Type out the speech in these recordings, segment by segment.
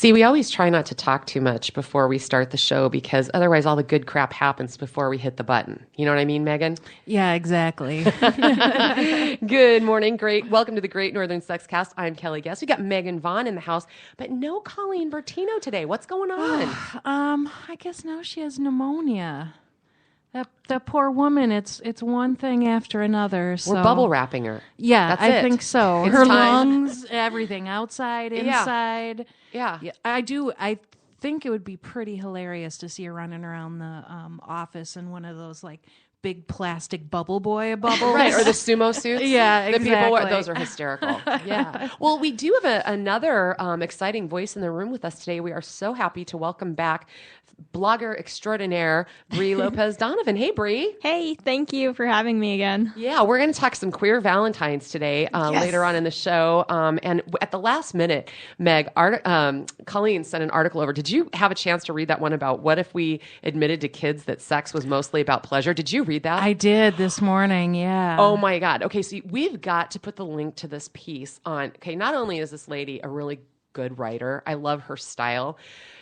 See, we always try not to talk too much before we start the show because otherwise all the good crap happens before we hit the button. You know what I mean, Megan? Yeah, exactly. Good morning. Welcome to the Great Northern Sex Cast. I'm Kelly Guest. We got Megan Vaughn in the house, but no Colleen Bertino today. What's going on? I guess now she has pneumonia. That poor woman, it's one thing after another. So. We're bubble wrapping her. Yeah, I think so. It's her time. Lungs, everything, outside, inside. Yeah. I think it would be pretty hilarious to see her running around the office in one of those like big plastic bubble boy bubbles. Right, or the sumo suits. Yeah, the exactly. People, those are hysterical. Yeah. Well, we do have another exciting voice in the room with us today. We are so happy to welcome back blogger extraordinaire Brie Lopez Donovan. Hey, Brie. Hey, thank you for having me again. Yeah, we're going to talk some queer Valentines today later on in the show. And at the last minute, Meg, Colleen sent an article over. Did you have a chance to read that one about what if we admitted to kids that sex was mostly about pleasure? Did you read that? I did this morning, yeah. Oh, my God. Okay, so we've got to put the link to this piece on. Okay, not only is this lady a really good writer, I love her style.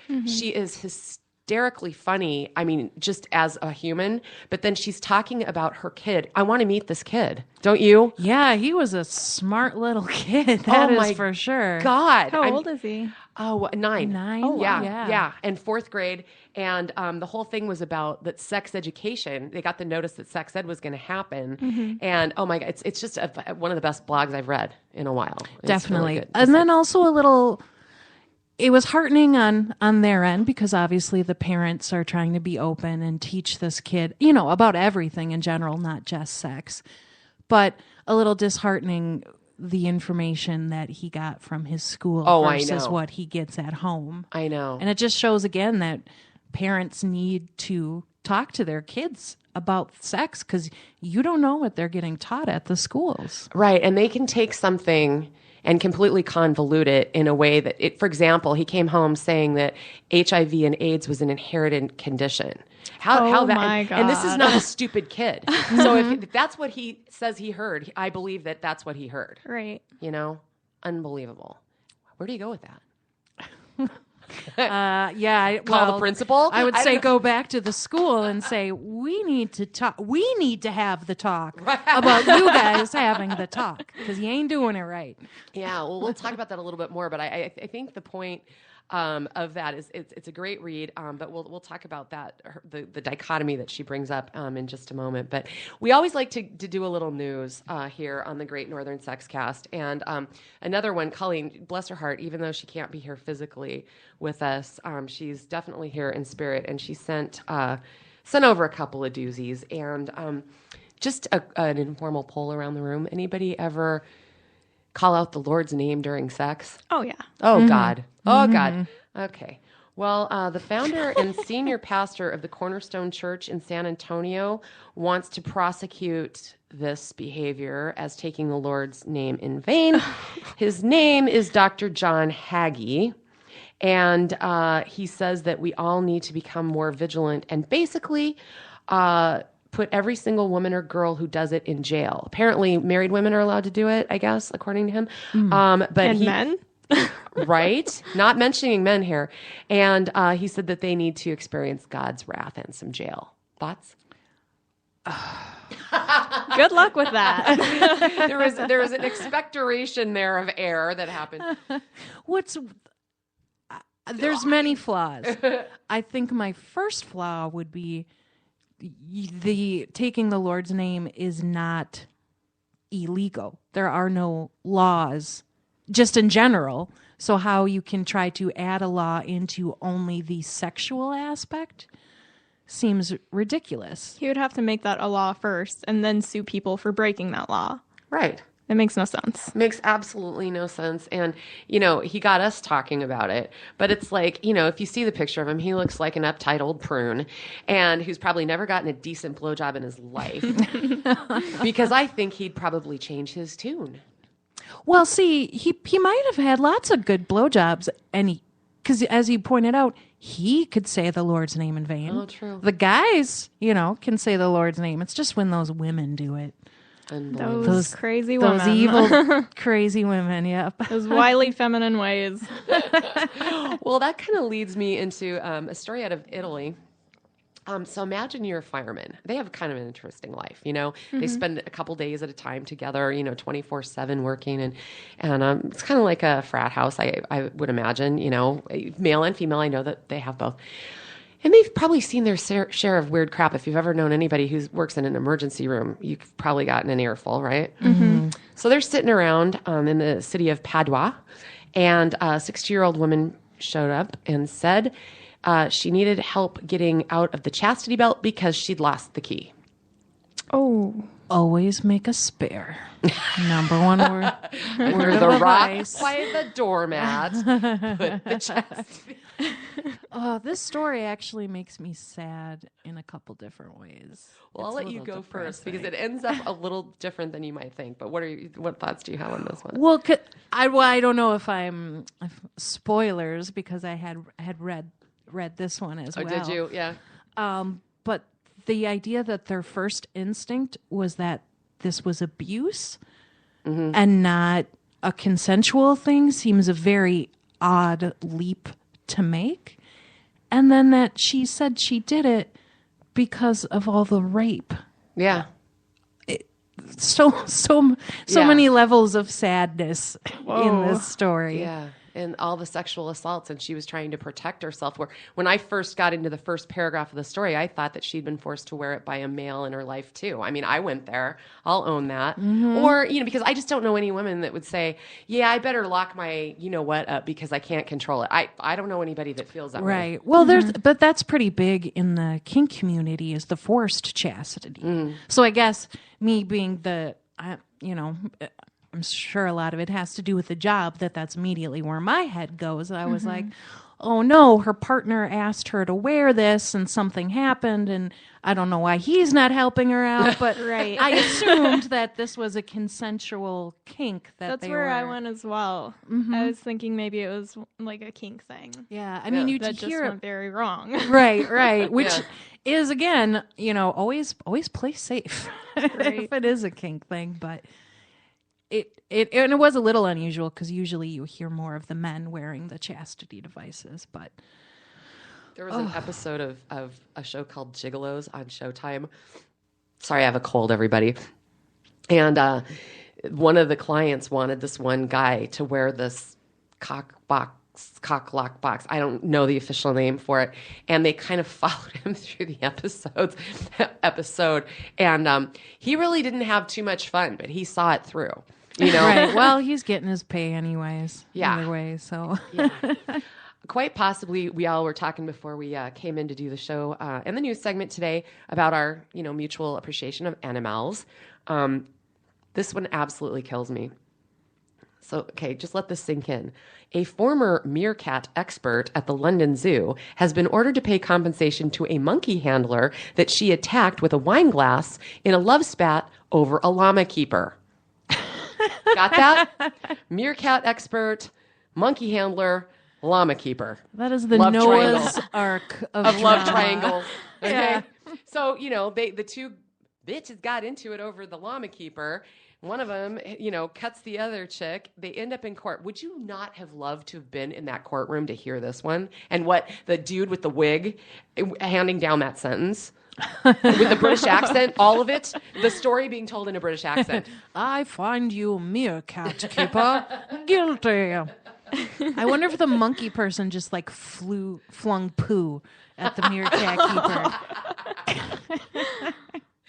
Mm-hmm. She is hysterically funny, I mean, just as a human, but then she's talking about her kid. I want to meet this kid. Don't you? Yeah, he was a smart little kid. That is for sure. God. How old is he? Oh, 9. 9? Oh, yeah. Yeah. And 4th grade. And the whole thing was about that sex education. They got the notice that sex ed was going to happen. Mm-hmm. And oh my God, it's just one of the best blogs I've read in a while. It's definitely. Really good. And then also a little... It was heartening on their end because obviously the parents are trying to be open and teach this kid, about everything in general, not just sex. But a little disheartening, the information that he got from his school versus what he gets at home. I know. And it just shows again that parents need to talk to their kids about sex because you don't know what they're getting taught at the schools. Right. And they can take something and completely convolute it in a way that for example, he came home saying that HIV and AIDS was an inherited condition. My God. And this is not a stupid kid. So if that's what he says he heard, I believe that that's what he heard. Right. Unbelievable. Where do you go with that? Call the principal. I would say go back to the school and say we need to talk. We need to have the talk about you guys having the talk because you ain't doing it right. Yeah, well, we'll talk about that a little bit more. But I think the point of that is it's a great read. But we'll talk about that the dichotomy that she brings up in just a moment. But we always like to do a little news here on the Great Northern Sex Cast. And another one, Colleen, bless her heart, even though she can't be here physically with us, she's definitely here in spirit. And she sent over a couple of doozies and just an informal poll around the room. Anybody ever call out the Lord's name during sex? Oh, yeah. Oh, mm-hmm. God. Oh, God. Okay. Well, the founder and senior pastor of the Cornerstone Church in San Antonio wants to prosecute this behavior as taking the Lord's name in vain. His name is Dr. John Hagee, and he says that we all need to become more vigilant and basically put every single woman or girl who does it in jail. Apparently, married women are allowed to do it, I guess, according to him. But men? Right? Not mentioning men here. And he said that they need to experience God's wrath and some jail. Thoughts? Good luck with that. There was an expectoration there of air that happened. There's many flaws. I think my first flaw would be the taking the Lord's name is not illegal. There are no laws just in general. So how you can try to add a law into only the sexual aspect seems ridiculous. He would have to make that a law first and then sue people for breaking that law. Right. It makes no sense. Makes absolutely no sense. And, he got us talking about it. But it's like, if you see the picture of him, he looks like an uptight old prune and who's probably never gotten a decent blowjob in his life. Because I think he'd probably change his tune. Well, see, he might have had lots of good blowjobs, and because as you pointed out, he could say the Lord's name in vain. Oh, true. The guys, can say the Lord's name. It's just when those women do it. Unbelievable. Those crazy Those women. evil, crazy women. Yep. Those wily feminine ways. Well, that kind of leads me into a story out of Italy. So imagine you're a fireman. They have kind of an interesting life, you know. They spend a couple days at a time together, you know, 24/7 working, and it's kind of like a frat house. I would imagine, you know, male and female. I know that they have both. And they've probably seen their share of weird crap. If you've ever known anybody who works in an emergency room, you've probably gotten an earful, right? Mm-hmm. So they're sitting around in the city of Padua, and a 60-year-old woman showed up and said she needed help getting out of the chastity belt because she'd lost the key. Oh. Always make a spare. Number one word. Under the rock by the doormat. Put the chastity. This story actually makes me sad in a couple different ways. Well, I'll let you go first because it ends up a little different than you might think. But what thoughts do you have on this one? Well, I don't know if spoilers because I had read this one as well. Oh, did you? Yeah. But the idea that their first instinct was that this was abuse and not a consensual thing seems a very odd leap to make. And then that she said she did it because of all the rape. Yeah. So many levels of sadness in this story. Yeah. And all the sexual assaults, and she was trying to protect herself. When I first got into the first paragraph of the story, I thought that she'd been forced to wear it by a male in her life too. I mean, I went there. I'll own that. Or, you know, because I just don't know any women that would say, yeah, I better lock my, you know what, up because I can't control it. I don't know anybody that feels that way. Right. Well, but that's pretty big in the kink community is the forced chastity. So I guess me being I'm sure a lot of it has to do with the job. That's immediately where my head goes. I was like, oh no, her partner asked her to wear this and something happened and I don't know why he's not helping her out, but Right. I assumed that this was a consensual kink. That's where I went as well. I was thinking maybe it was like a kink thing. Yeah, I mean, you that just went very wrong. Right. Which is again, you know, always play safe if it is a kink thing, but. It was a little unusual because usually you hear more of the men wearing the chastity devices, but there was an episode of a show called Gigolos on Showtime. Sorry, I have a cold, everybody. And one of the clients wanted this one guy to wear this cock lock box. I don't know the official name for it. And they kind of followed him through the episode. And he really didn't have too much fun, but he saw it through. You know, right. Well, he's getting his pay anyways. Yeah. Either way, so. Yeah. Quite possibly, we all were talking before we came in to do the show in the news segment today about our, you know, mutual appreciation of animals. This one absolutely kills me. So, okay, just let this sink in. A former meerkat expert at the London Zoo has been ordered to pay compensation to a monkey handler that she attacked with a wine glass in a love spat over a llama keeper. Got that? Meerkat expert, monkey handler, llama keeper. That is the Love Noah's triangle. Ark of Love drama. triangles. Okay. Yeah. So, you know, the two bitches got into it over the llama keeper. One of them, you know, cuts the other chick. They end up in court. Would you not have loved to have been in that courtroom to hear this one? And what the dude with the wig handing down that sentence? With the British accent, all of it, the story being told in a British accent. I find you, meerkat keeper, guilty. I wonder if the monkey person just like flung poo at the meerkat keeper.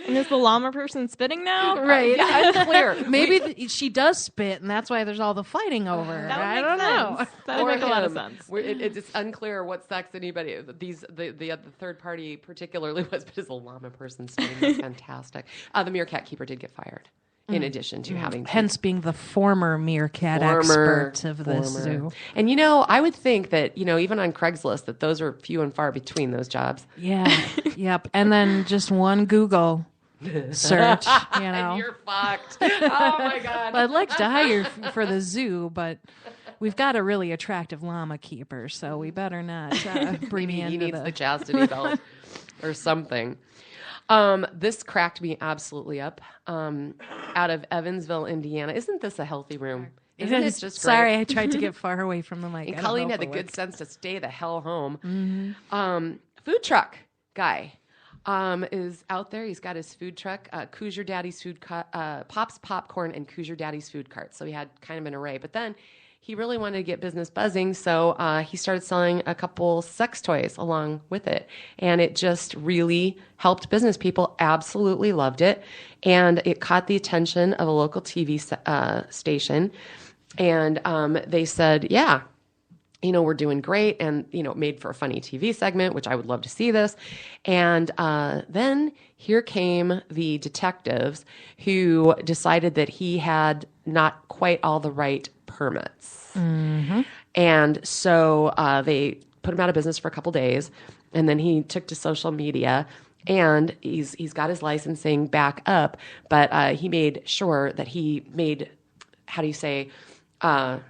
And is the llama person spitting now? Right. Yeah, unclear. Maybe she does spit, and that's why there's all the fighting over. That would I don't know. sense. That would make a lot of sense. It's unclear what sex anybody. The third party particularly was, but is a llama person spitting. That's fantastic. The meerkat keeper did get fired. In addition to having hence being the former meerkat expert of the zoo. And you know, I would think that, you know, even on Craigslist, that those are few and far between, those jobs. Yeah. Yep. And then just one Google search, you know. And you're fucked. Oh my God. I'd like to hire for the zoo, but we've got a really attractive llama keeper, so we better not bring Maybe you he into needs the chastity belt or something. This cracked me absolutely up. Out of Evansville, Indiana. Isn't this a healthy room? Isn't it just great? Sorry, I tried to get far away from the mic. And I don't Colleen know had the if it good worked. sense to stay the hell home. Food truck guy is out there. He's got his food truck, Coos Your Daddy's food Pops Popcorn and Coos Your Daddy's food cart. So he had kind of an array. But then he really wanted to get business buzzing, so he started selling a couple sex toys along with it. And it just really helped business. People absolutely loved it. And it caught the attention of a local TV station. And they said, yeah, we're doing great. And, made for a funny TV segment, which I would love to see this. And then here came the detectives who decided that he had not quite all the right permits. Mm-hmm. And so they put him out of business for a couple days. And then he took to social media. And he's got his licensing back up. But he made sure that he made,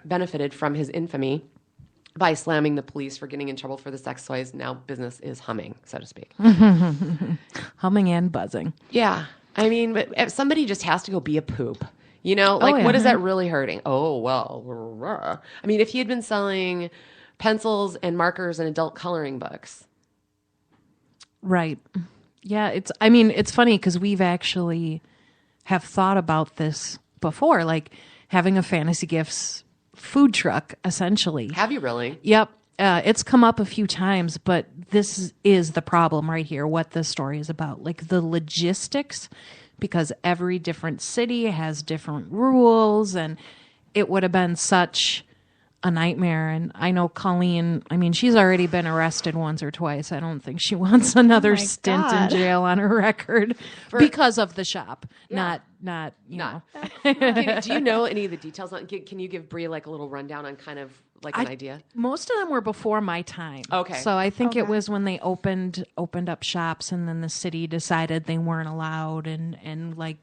benefited from his infamy by slamming the police for getting in trouble for the sex toys. Now business is humming, so to speak. Humming and buzzing. Yeah. I mean, but if somebody just has to go be a poop. What is that really hurting? Oh, well. I mean, if he had been selling pencils and markers and adult coloring books. Right. Yeah, it's funny because we've actually have thought about this before, like having a Fantasy Gifts food truck, essentially. Have you really? Yep. It's come up a few times, but this is the problem right here, what this story is about. Like the logistics, because every different city has different rules, and it would have been such a nightmare. And I know Colleen, she's already been arrested once or twice. I don't think she wants another stint in jail on her record because of the shop. Yeah. Not. Do you know any of the details? Can you give Bree like a little rundown on kind of like an idea? Most of them were before my time. Okay. So I think it was when they opened up shops, and then the city decided they weren't allowed and like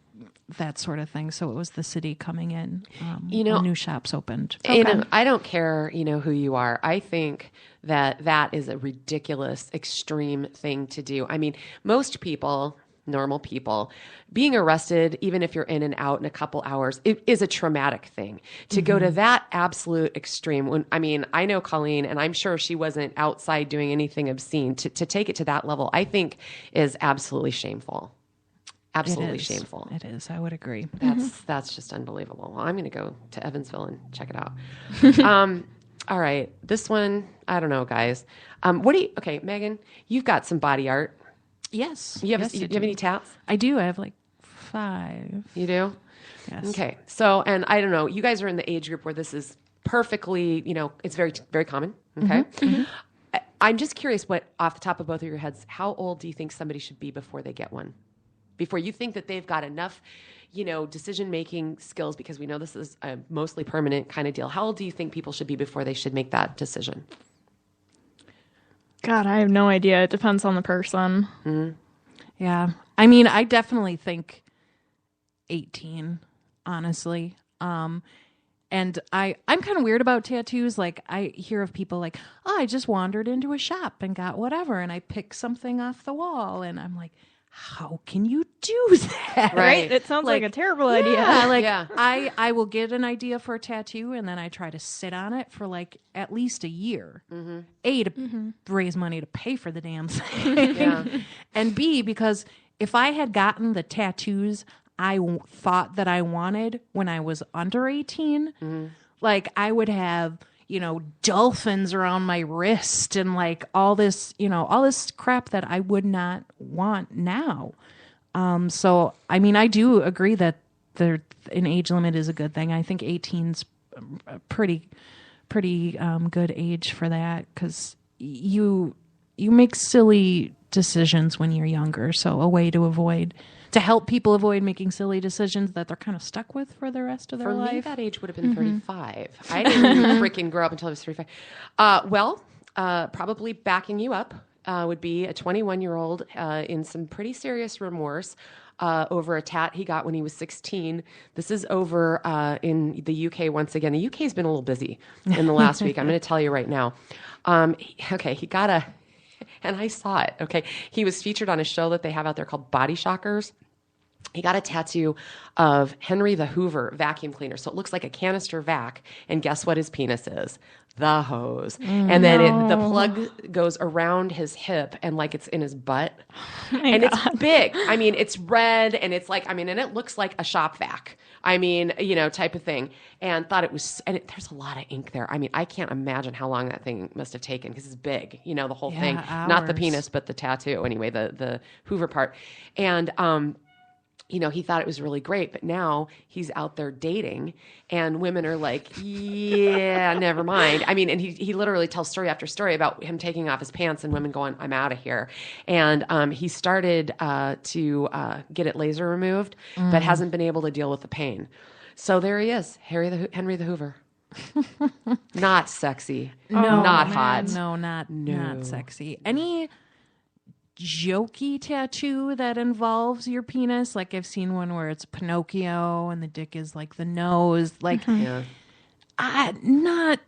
that sort of thing. So it was the city coming in when new shops opened. I don't care, who you are. I think that is a ridiculous, extreme thing to do. I mean, most people, normal people, being arrested, even if you're in and out in a couple hours, it is a traumatic thing. To go to that absolute extreme, I know Colleen, and I'm sure she wasn't outside doing anything obscene. To take it to that level, I think is absolutely shameful. Absolutely shameful. It is. I would agree. That's just unbelievable. Well, I'm going to go to Evansville and check it out. All right. This one, I don't know, guys. Okay, Megan, you've got some body art. Yes. You have any tats? I do. I have like 5. You do? Yes. Okay. So, and I don't know, you guys are in the age group where this is perfectly, it's very, very common. Okay. Mm-hmm. I'm just curious what, off the top of both of your heads, how old do you think somebody should be before they get one? Before you think that they've got enough, decision-making skills, because we know this is a mostly permanent kind of deal. How old do you think people should be before they should make that decision? God, I have no idea. It depends on the person. Mm-hmm. Yeah. I definitely think 18, honestly. And I'm kind of weird about tattoos. Like, I hear of people like, I just wandered into a shop and got whatever, and I picked something off the wall, and I'm like, how can you do that? Right? It sounds like a terrible idea. Yeah, I will get an idea for a tattoo, and then I try to sit on it for like at least a year. Mm-hmm. A, to raise money to pay for the damn thing. Yeah. And B, because if I had gotten the tattoos I thought that I wanted when I was under 18, like I would have, dolphins around my wrist and like all this crap that I would not want now. So, I do agree that an age limit is a good thing. I think 18's a pretty good age for that, because you make silly decisions when you're younger. So a way to help people avoid making silly decisions that they're kind of stuck with for the rest of their life. For me, that age would have been 35. I didn't freaking grow up until I was 35. Probably backing you up would be a 21-year-old in some pretty serious remorse over a tat he got when he was 16. This is over in the UK once again. The UK's been a little busy in the last week. I'm going to tell you right now. He got And I saw it. Okay. He was featured on a show that they have out there called Body Shockers. He got a tattoo of Henry the Hoover vacuum cleaner. So it looks like a canister vac. And guess what his penis is? The hose. And then the plug goes around his hip and like it's in his butt. And it's big. I mean, it's red and it's like, I mean, and it looks like a shop vac. I mean, you know, type of thing. And thought it was, and there's a lot of ink there. I mean, I can't imagine how long that thing must have taken because it's big, you know, the whole thing. Not the penis, but the tattoo. Anyway, the Hoover part. And, you know, he thought it was really great, but now he's out there dating and women are like, yeah, never mind. I mean, and he literally tells story after story about him taking off his pants and women going, I'm out of here. And he started to get it laser removed, but hasn't been able to deal with the pain. So there he is, Henry the Hoover. Not sexy. No, not man. hot. No, not sexy. Any jokey tattoo that involves your penis? Like I've seen one where it's Pinocchio and the dick is like the nose. Like, not.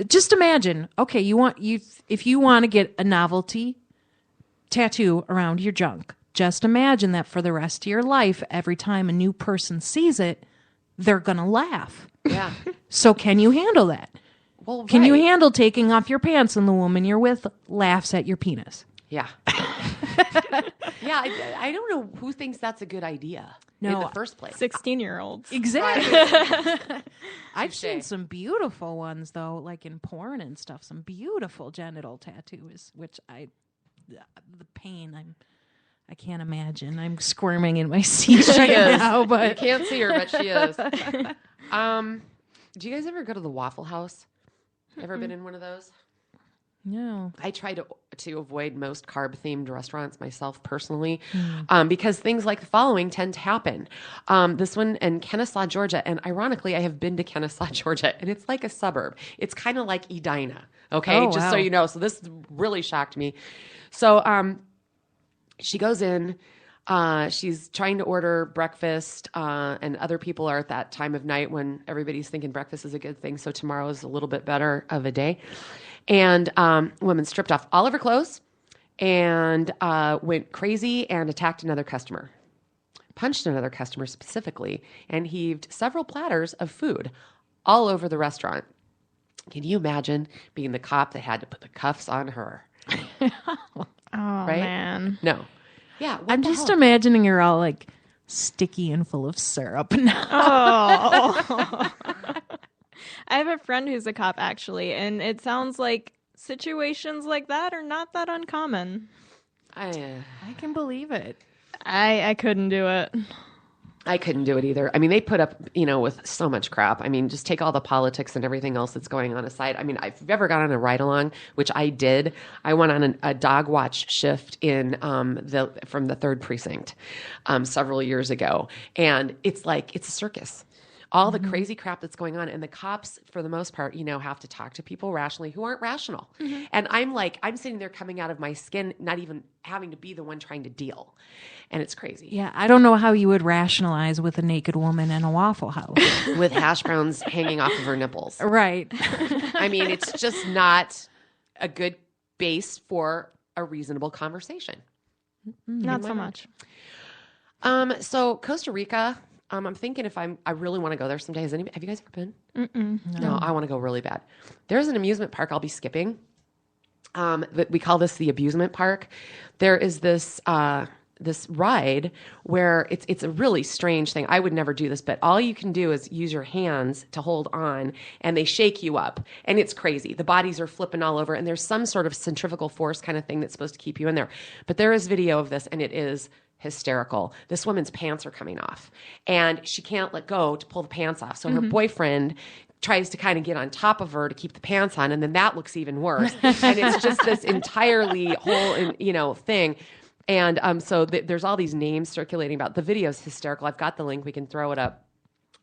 Just imagine. Okay, if you want to get a novelty tattoo around your junk, just imagine that for the rest of your life, every time a new person sees it, they're gonna laugh. Yeah. So can you handle that? Well, Can you handle taking off your pants and the woman you're with laughs at your penis? Yeah. Yeah, I don't know who thinks that's a good idea in the first place. 16-year-olds. Exactly. I've Touché. seen some beautiful ones, though, like in porn and stuff, some beautiful genital tattoos, which the pain, I can't imagine. I'm squirming in my seat right now. But you can't see her, but she is. Do you guys ever go to the Waffle House? Ever been in one of those? no. I try to avoid most carb-themed restaurants myself personally, because things like the following tend to happen. This one in Kennesaw, Georgia, and ironically, I have been to Kennesaw, Georgia, and it's like a suburb. It's kind of like Edina, okay? Oh, Just wow. so you know. So this really shocked me. So she goes in. She's trying to order breakfast, and other people are at that time of night when everybody's thinking breakfast is a good thing. So tomorrow is a little bit better of a day. And woman stripped off all of her clothes and went crazy and attacked another customer, punched another customer specifically, and heaved several platters of food all over the restaurant. Can you imagine being the cop that had to put the cuffs on her? Oh, Right? man. No. Yeah. I'm just imagining you're all like sticky and full of syrup now. Oh. I have a friend who's a cop, actually, and it sounds like situations like that are not that uncommon. I can believe it. I couldn't do it. I couldn't do it either. I mean, they put up, with so much crap. I mean, just take all the politics and everything else that's going on aside. I mean, I've never gone on a ride along, which I did. I went on a dog watch shift from the 3rd precinct several years ago, and it's like it's a circus. All the crazy crap that's going on, and the cops, for the most part, have to talk to people rationally who aren't rational. And I'm sitting there coming out of my skin, not even having to be the one trying to deal. And it's crazy. Yeah, I don't know how you would rationalize with a naked woman in a Waffle House. With hash browns hanging off of her nipples. Right. I mean, it's just not a good base for a reasonable conversation. Not so much. So Costa Rica, I'm thinking if I really want to go there someday. Have you guys ever been? No, I want to go really bad. There's an amusement park I'll be skipping. But we call this the abusement park. There is this ride where it's a really strange thing. I would never do this, but all you can do is use your hands to hold on, and they shake you up, and it's crazy. The bodies are flipping all over, and there's some sort of centrifugal force kind of thing that's supposed to keep you in there. But there is video of this, and it is hysterical. This woman's pants are coming off, and she can't let go to pull the pants off. So her boyfriend tries to kind of get on top of her to keep the pants on, and then that looks even worse. And it's just this entirely whole, thing. And so there's all these names circulating about. The video's hysterical. I've got the link. We can throw it up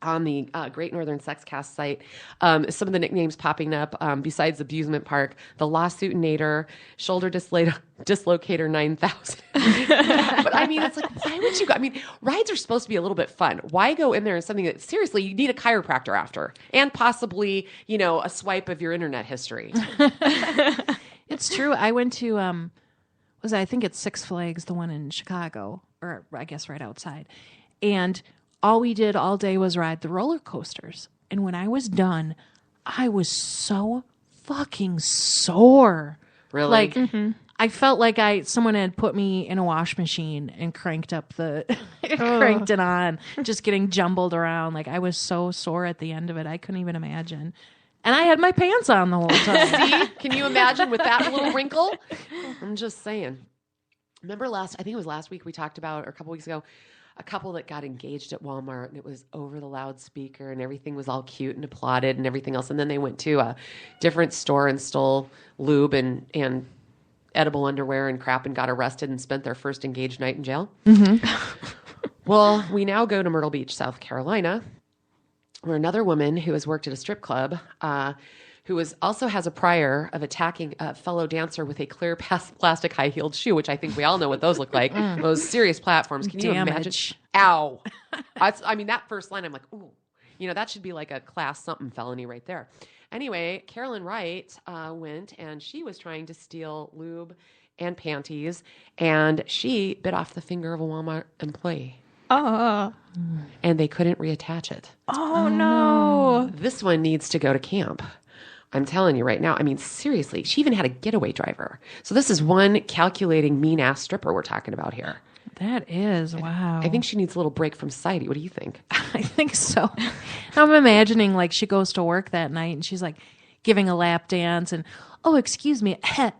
on the Great Northern Sexcast site. Some of the nicknames popping up, besides Abusement Park, the Lawsuitinator, Shoulder Dislocator 9000. But I mean, it's like, why would you go? I mean, rides are supposed to be a little bit fun. Why go in there in something that, seriously, you need a chiropractor after, and possibly, a swipe of your internet history. It's true. I went to I think it's Six Flags, the one in Chicago, or I guess right outside. And all we did all day was ride the roller coasters. And when I was done, I was so fucking sore. Really? Like I felt like someone had put me in a wash machine and cranked up cranked it on, just getting jumbled around. Like I was so sore at the end of it. I couldn't even imagine. And I had my pants on the whole time. See? Can you imagine with that little wrinkle? I'm just saying. Remember I think it was last week we talked about, or a couple weeks ago, a couple that got engaged at Walmart, and it was over the loudspeaker and everything was all cute and applauded and everything else. And then they went to a different store and stole lube and edible underwear and crap and got arrested and spent their first engaged night in jail. Well, we now go to Myrtle Beach, South Carolina, where another woman who has worked at a strip club, who also has a prior of attacking a fellow dancer with a clear plastic high-heeled shoe, which I think we all know what those look like. Those serious platforms. Can you imagine? Ow. That first line, I'm like, ooh. That should be like a class something felony right there. Anyway, Carolyn Wright went, and she was trying to steal lube and panties, and she bit off the finger of a Walmart employee. Oh. And they couldn't reattach it. Oh, no. This one needs to go to camp. I'm telling you right now. Seriously, she even had a getaway driver. So this is one calculating mean-ass stripper we're talking about here. That is, wow. I think she needs a little break from society. What do you think? I think so. I'm imagining like she goes to work that night and she's like giving a lap dance and, oh, excuse me, his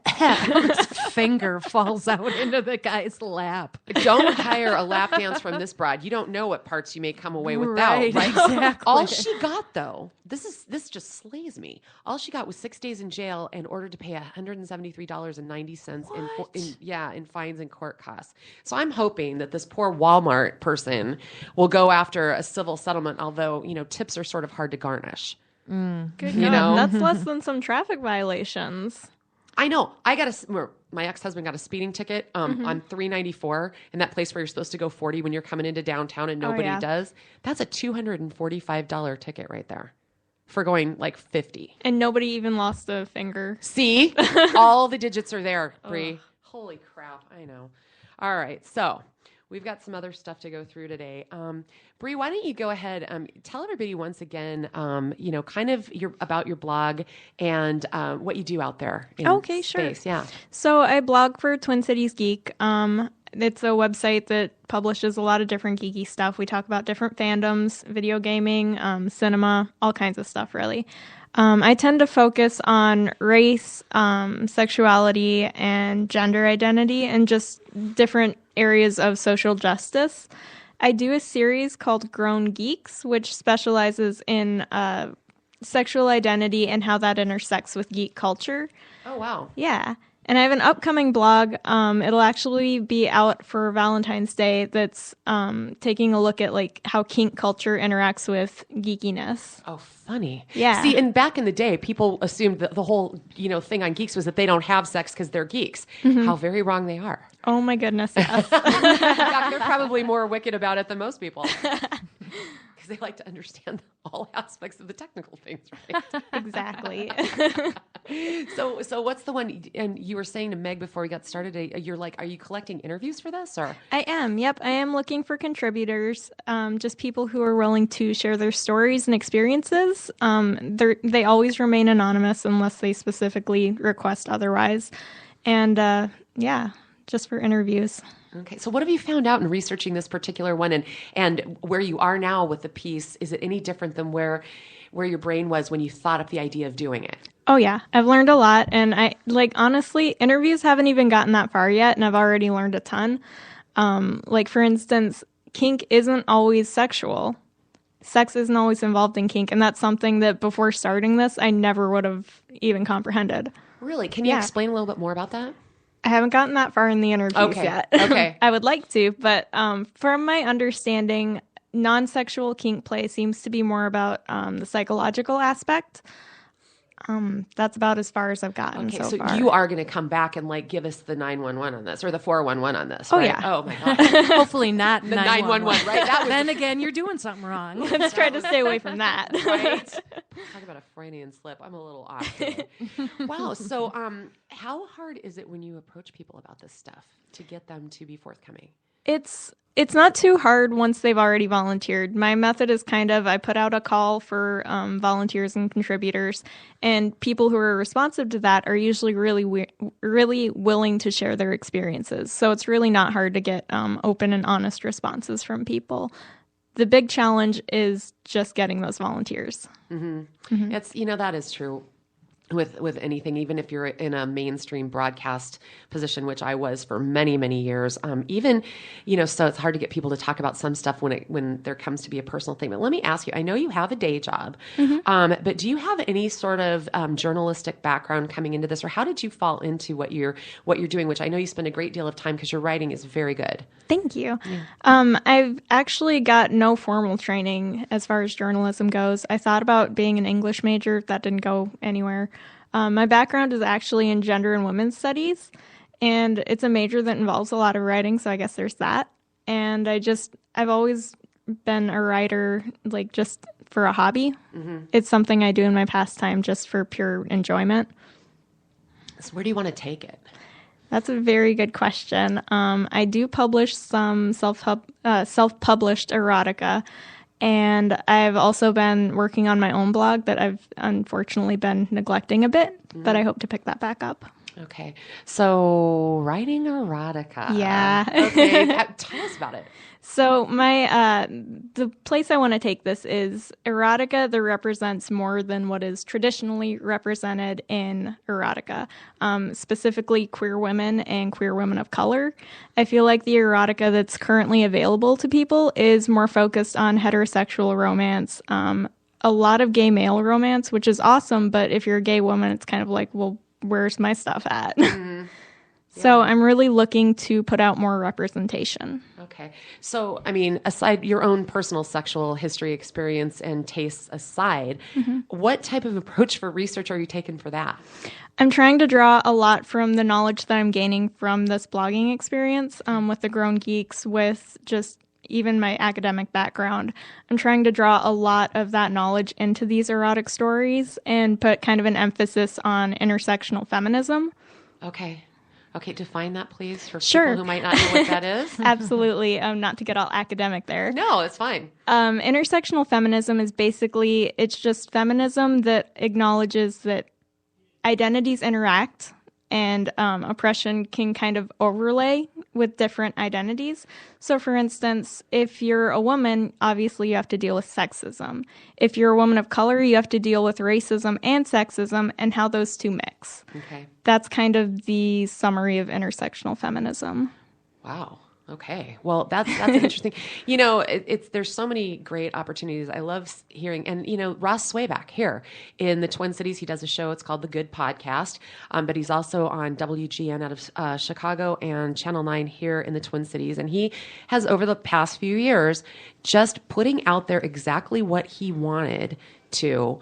finger falls out into the guy's lap. Don't hire a lap dance from this broad. You don't know what parts you may come away without. Right? Exactly. All she got, though, this just slays me. All she got was 6 days in jail and ordered to pay $173.90 in fines and court costs. So I'm hoping that this poor Walmart person will go after a civil settlement, although, tips are sort of hard to garnish. Good God. That's less than some traffic violations. I know. My ex-husband got a speeding ticket on 394 in that place where you're supposed to go 40 when you're coming into downtown and nobody does. That's a $245 ticket right there for going like 50. And nobody even lost a finger. See? All the digits are there, Bree. Holy crap. I know. All right. So we've got some other stuff to go through today. Bree, why don't you go ahead, tell everybody once again, kind of about your blog and what you do out there in space. Sure. Yeah. So I blog for Twin Cities Geek. It's a website that publishes a lot of different geeky stuff. We talk about different fandoms, video gaming, cinema, all kinds of stuff, really. I tend to focus on race, sexuality, and gender identity, and just different areas of social justice. I do a series called Grown Geeks, which specializes in sexual identity and how that intersects with geek culture. Oh, wow. Yeah. And I have an upcoming blog. It'll actually be out for Valentine's Day that's taking a look at like how kink culture interacts with geekiness. Oh, funny. Yeah. See, and back in the day, people assumed that the whole, thing on geeks was that they don't have sex because they're geeks. How very wrong they are. Oh my goodness, yes. In fact, they're probably more wicked about it than most people. Because they like to understand all aspects of the technical things, right? Exactly. So what's the one? And you were saying to Meg before we got started, you're like, are you collecting interviews for this, or? I am. Yep, I am looking for contributors, just people who are willing to share their stories and experiences. They always remain anonymous unless they specifically request otherwise, and just for interviews. Okay, so what have you found out in researching this particular one, and where you are now with the piece? Is it any different than where your brain was when you thought up the idea of doing it? Oh yeah, I've learned a lot, and honestly, interviews haven't even gotten that far yet, and I've already learned a ton. For instance, kink isn't always sexual. Sex isn't always involved in kink, and that's something that before starting this, I never would have even comprehended. Really? Can you explain a little bit more about that? I haven't gotten that far in the interviews yet. Okay. I would like to, but from my understanding, non-sexual kink play seems to be more about the psychological aspect. That's about as far as I've gotten Okay, so so far. you are going to come back and like give us the 911 on this or the 411 on this, Oh, right? yeah. Oh my God. Hopefully not The 911, right? That was Then again, you're doing something wrong. Let's try to stay away from that. right. Talk about a Freudian slip. I'm a little off today. Wow. So, how hard is it when you approach people about this stuff to get them to be forthcoming? It's not too hard once they've already volunteered. My method is I put out a call for volunteers and contributors, and people who are responsive to that are usually really willing to share their experiences. So it's really not hard to get open and honest responses from people. The big challenge is just getting those volunteers. It's, that is true. With anything, even if you're in a mainstream broadcast position, which I was for many, many years, even, so it's hard to get people to talk about some stuff when there comes to be a personal thing. But let me ask you, I know you have a day job, but do you have any sort of journalistic background coming into this, or how did you fall into what you're doing, which I know you spend a great deal of time because your writing is very good. Thank you. I've actually got no formal training as far as journalism goes. I thought about being an English major. That didn't go anywhere. My background is actually in gender and women's studies, and it's a major that involves a lot of writing, so I guess there's that. And I've always been a writer, like just for a hobby. It's something I do in my pastime just for pure enjoyment. So where do you want to take it? That's a very good question. I do publish some self-published erotica, and I've also been working on my own blog that I've unfortunately been neglecting a bit, but I hope to pick that back up. Okay. So writing erotica. Yeah. Okay. Tell us about it. So the place I want to take this is erotica that represents more than what is traditionally represented in erotica, specifically queer women and queer women of color. I feel like the erotica that's currently available to people is more focused on heterosexual romance, a lot of gay male romance, which is awesome, but if you're a gay woman, it's kind of like, well, where's my stuff at? So I'm really looking to put out more representation. Okay. So, I mean, aside your own personal sexual history, experience, and tastes aside, what type of approach for research are you taking for that? I'm trying to draw a lot from the knowledge that I'm gaining from this blogging experience with the Grown Geeks, with just even my academic background. I'm trying to draw a lot of that knowledge into these erotic stories and put kind of an emphasis on intersectional feminism. Okay. Okay, define that, please, for Sure. people who might not know what that is. Absolutely. Not to get all academic there. No, it's fine. Intersectional feminism is basically, it's just feminism that acknowledges that identities interact and oppression can kind of overlay with different identities. So, for instance, if you're a woman, obviously you have to deal with sexism. If you're a woman of color, you have to deal with racism and sexism and how those two mix. Okay. That's kind of the summary of intersectional feminism. Wow. Okay. Well, that's interesting. There's so many great opportunities. I love hearing, and Ross Swayback here in the Twin Cities, he does a show. It's called The Good Podcast, but he's also on WGN out of Chicago and Channel 9 here in the Twin Cities, and he has over the past few years just putting out there exactly what he wanted to.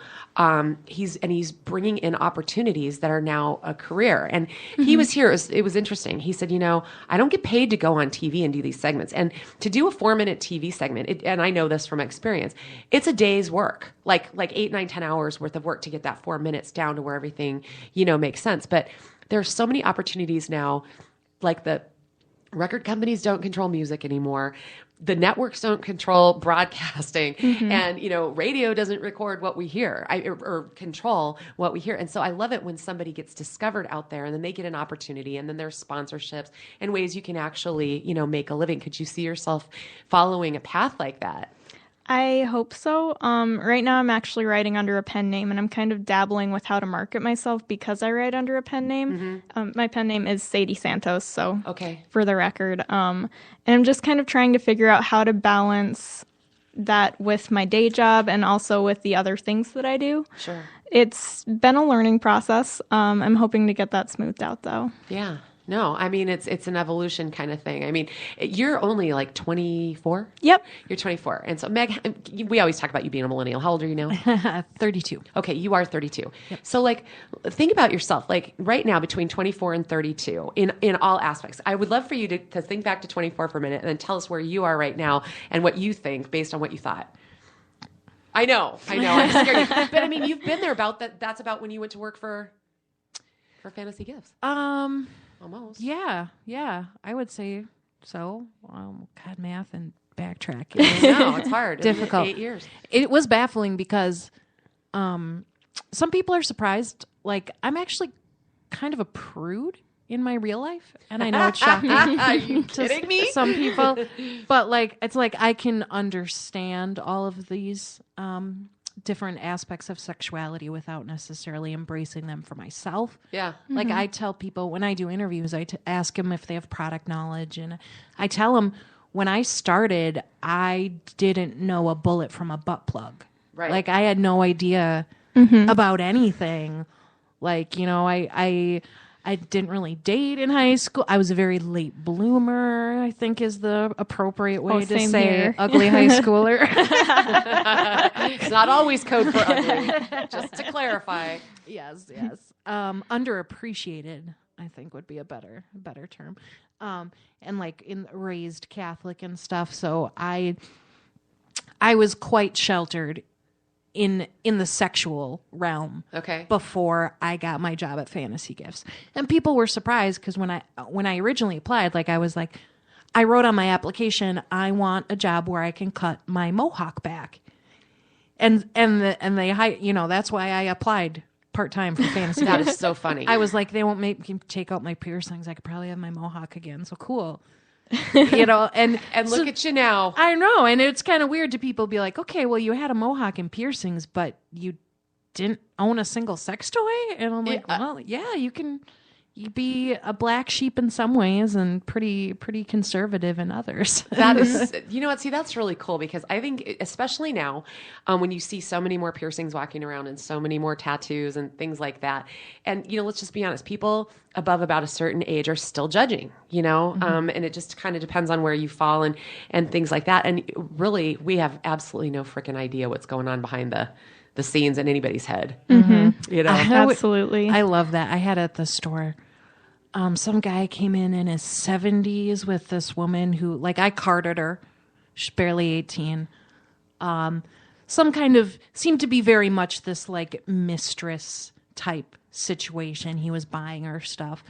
He's bringing in opportunities that are now a career. And he was here. It was interesting. He said, I don't get paid to go on TV and do these segments. And to do a 4-minute TV segment, and I know this from experience, it's a day's work, like 8, 9, 10 hours worth of work to get that 4 minutes down to where everything, makes sense. But there's so many opportunities now, like the record companies don't control music anymore. The networks don't control broadcasting, and radio doesn't record what we hear or control what we hear. And so I love it when somebody gets discovered out there, and then they get an opportunity, and then there's sponsorships and ways you can actually make a living. Could you see yourself following a path like that? I hope so. Right now I'm actually writing under a pen name, and I'm kind of dabbling with how to market myself because I write under a pen name. My pen name is Sadie Santos, so okay. For the record. And I'm just kind of trying to figure out how to balance that with my day job and also with the other things that I do. Sure. It's been a learning process. I'm hoping to get that smoothed out, though. Yeah. No, I mean, it's an evolution kind of thing. I mean, you're only like 24. Yep. You're 24. And so, Meg, we always talk about you being a millennial. How old are you now? 32. Okay, you are 32. So, like, think about yourself. Like, right now, between 24 and 32, in all aspects. I would love for you to think back to 24 for a minute and then tell us where you are right now and what you think based on what you thought. I know. I'm scared. But, I mean, you've been there about that. That's about when you went to work for Fantasy Gifts. Almost. Yeah, I would say so. God, math and backtrack. No, it's hard. Difficult. 8 years. It was baffling because some people are surprised. Like, I'm actually kind of a prude in my real life, and I know it's shocking. Are you kidding me? Some people, but like, it's like I can understand all of these different aspects of sexuality without necessarily embracing them for myself. Yeah. Like I tell people when I do interviews, I ask them if they have product knowledge. And I tell them when I started, I didn't know a bullet from a butt plug. Right. Like I had no idea about anything. Like, you know, I didn't really date in high school. I was a very late bloomer, I think is the appropriate way to say here. ugly high schooler. It's not always code for ugly, just to clarify. Yes. Underappreciated, I think would be a better term. And like raised Catholic and stuff. So I was quite sheltered in the sexual realm. Okay. Before I got my job at Fantasy Gifts. And people were surprised because when I originally applied, like I was like, I wrote on my application, I want a job where I can cut my mohawk back. And they, you know, that's why I applied part-time for Fantasy That Gifts. is so funny. I was like, they won't make me take out my piercings. I could probably have my mohawk again. So cool. You know, and look at you now. I know, and it's kind of weird to people be like, okay, well, you had a mohawk and piercings, but you didn't own a single sex toy, and I'm like, well, yeah, you be a black sheep in some ways and pretty conservative in others. That is, you know what? See, that's really cool because I think, especially now, when you see so many more piercings walking around and so many more tattoos and things like that, and you know, let's just be honest, people above about a certain age are still judging, you know, and it just kind of depends on where you fall and things like that. And really, we have absolutely no freaking idea what's going on behind the scenes in anybody's head. You know, Absolutely. I love that. I had at the store, some guy came in his 70s with this woman who, like, I carded her. She's barely 18. Some kind of seemed to be very much this like mistress type situation. He was buying her stuff,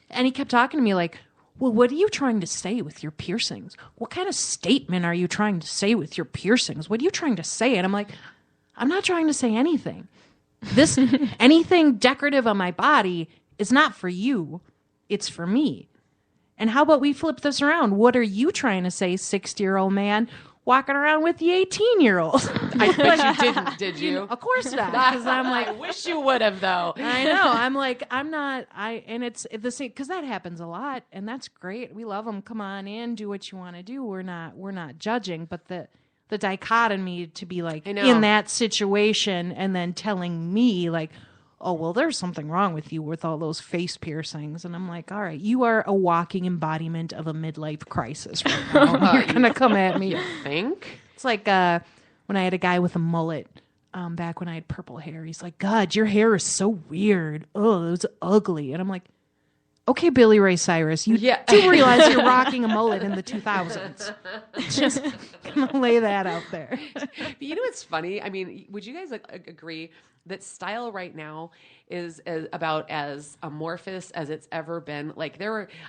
and he kept talking to me like, well, what are you trying to say with your piercings? What kind of statement are you trying to say with your piercings? What are you trying to say? And I'm like, I'm not trying to say anything. This anything decorative on my body is not for you. It's for me. And how about we flip this around? What are you trying to say, 60-year-old man walking around with the 18-year-old? I bet you didn't, did you? Of course not. Because I'm like, I wish you would have, though. I know. I'm like, I'm not. And it's the same because that happens a lot, and that's great. We love them. Come on in, do what you want to do. We're not judging, but the dichotomy to be like in that situation and then telling me like, oh, well, there's something wrong with you with all those face piercings. And I'm like, all right, you are a walking embodiment of a midlife crisis right now. You're going to come at me. You think? It's like when I had a guy with a mullet back when I had purple hair. He's like, God, your hair is so weird. Oh, it was ugly. And I'm like, okay, Billy Ray Cyrus, you do realize you're rocking a mullet in the 2000s. Just gonna lay that out there. But you know what's funny? I mean, would you guys agree that style right now is about as amorphous as it's ever been? Like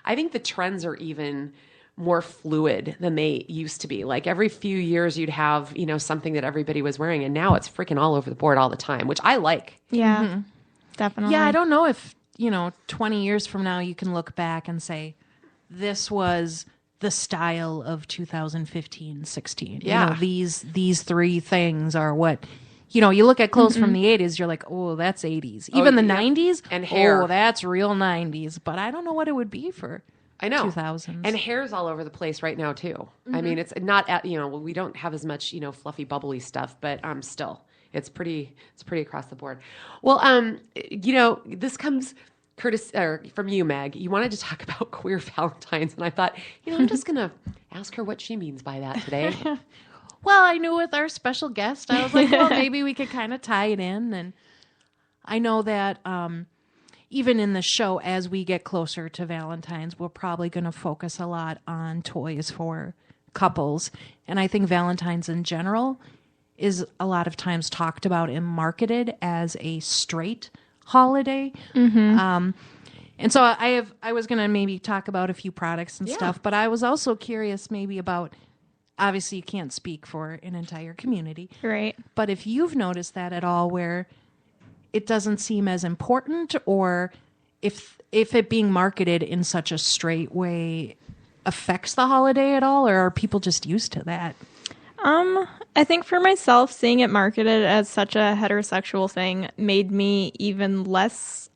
I think the trends are even more fluid than they used to be. Like every few years you'd have, you know, something that everybody was wearing, and now it's freaking all over the board all the time, which I like. Yeah, definitely. Yeah, I don't know if, 20 years from now, you can look back and say, this was the style of 2015, 16. Yeah. These three things are what, you look at clothes from the 80s, you're like, oh, that's 80s. Even the 90s, and hair. Oh, that's real 90s. But I don't know what it would be for I know. 2000s. And hair's all over the place right now, too. I mean, it's not at, we don't have as much, fluffy, bubbly stuff, but still. It's pretty across the board. Well, this comes from you, Meg, you wanted to talk about queer Valentines, and I thought, I'm just gonna ask her what she means by that today. Well, I knew with our special guest, I was like, well, maybe we could kind of tie it in. And I know that even in the show, as we get closer to Valentine's, we're probably going to focus a lot on toys for couples. And I think Valentine's in general is a lot of times talked about and marketed as a straight holiday. And so I was going to maybe talk about a few products and stuff, but I was also curious maybe about, obviously you can't speak for an entire community. Right. But if you've noticed that at all where it doesn't seem as important, or if it being marketed in such a straight way affects the holiday at all, or are people just used to that? I think for myself, seeing it marketed as such a heterosexual thing made me even less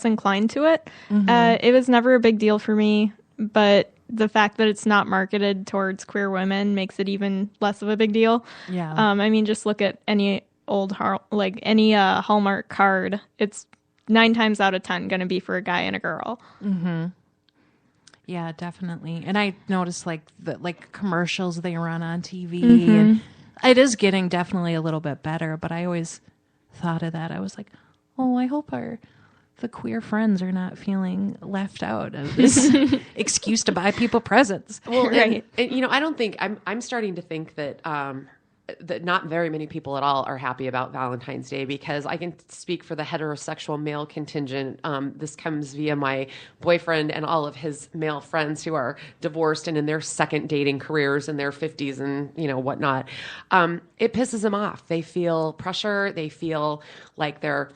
inclined to it. It was never a big deal for me, but the fact that it's not marketed towards queer women makes it even less of a big deal. Yeah. I mean, just look at any any Hallmark card. It's 9 times out of 10 going to be for a guy and a girl. Yeah, definitely. And I noticed the commercials they run on TV, and it is getting definitely a little bit better. But I always thought of that. I was like, oh, I hope the queer friends are not feeling left out of this excuse to buy people presents. Well, Right. and, I don't think I'm starting to think that that not very many people at all are happy about Valentine's Day, because I can speak for the heterosexual male contingent. This comes via my boyfriend and all of his male friends who are divorced and in their second dating careers in their 50s and whatnot. It pisses them off. They feel pressure. They feel like they're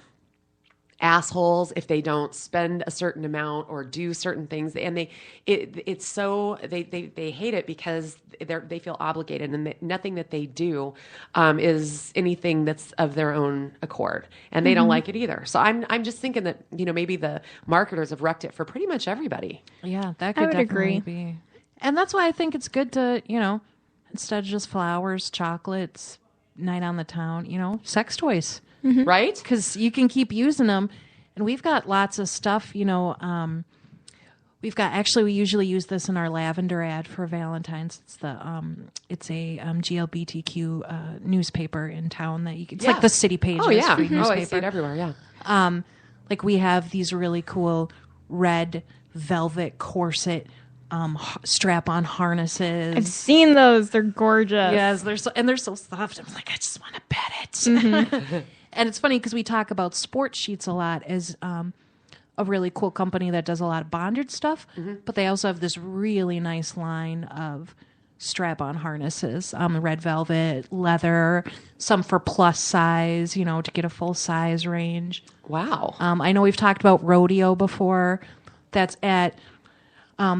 assholes if they don't spend a certain amount or do certain things, and they hate it because they feel obligated, and nothing that they do is anything that's of their own accord, and they don't like it either. So I'm just thinking that maybe the marketers have wrecked it for pretty much everybody. Yeah, that could would definitely agree. be. And that's why I think it's good to, instead of just flowers, chocolates, night on the town, sex toys. Right? Because you can keep using them. And we've got lots of stuff, we usually use this in our lavender ad for Valentine's. It's a GLBTQ newspaper in town that you can, it's like the city pages. Oh, yeah. Free newspaper. I see it everywhere, yeah. We have these really cool red velvet corset strap-on harnesses. I've seen those. They're gorgeous. Yes, they're so soft. I'm like, I just want to pet it. And it's funny because we talk about Sport Sheets a lot as a really cool company that does a lot of bondage stuff, but they also have this really nice line of strap-on harnesses, red velvet, leather, some for plus size, to get a full size range. Wow. I know we've talked about Rodeo before. That's at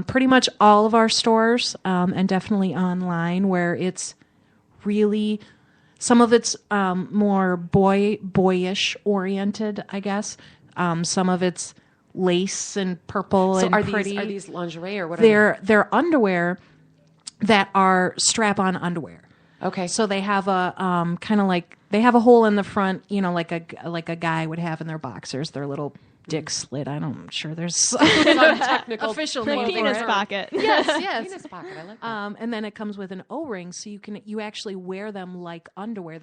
pretty much all of our stores and definitely online, where it's really... Some of it's more boyish oriented, I guess. Some of it's lace and purple and pretty. Are these lingerie or what? They're underwear that are strap-on underwear. Okay. So they have a kind of like they have a hole in the front, like a guy would have in their boxers. Their little dick slit. I'm sure there's some technical official The name for penis it. pocket. Yes. Penis pocket. I like that. And then it comes with an O-ring, so you actually wear them like underwear.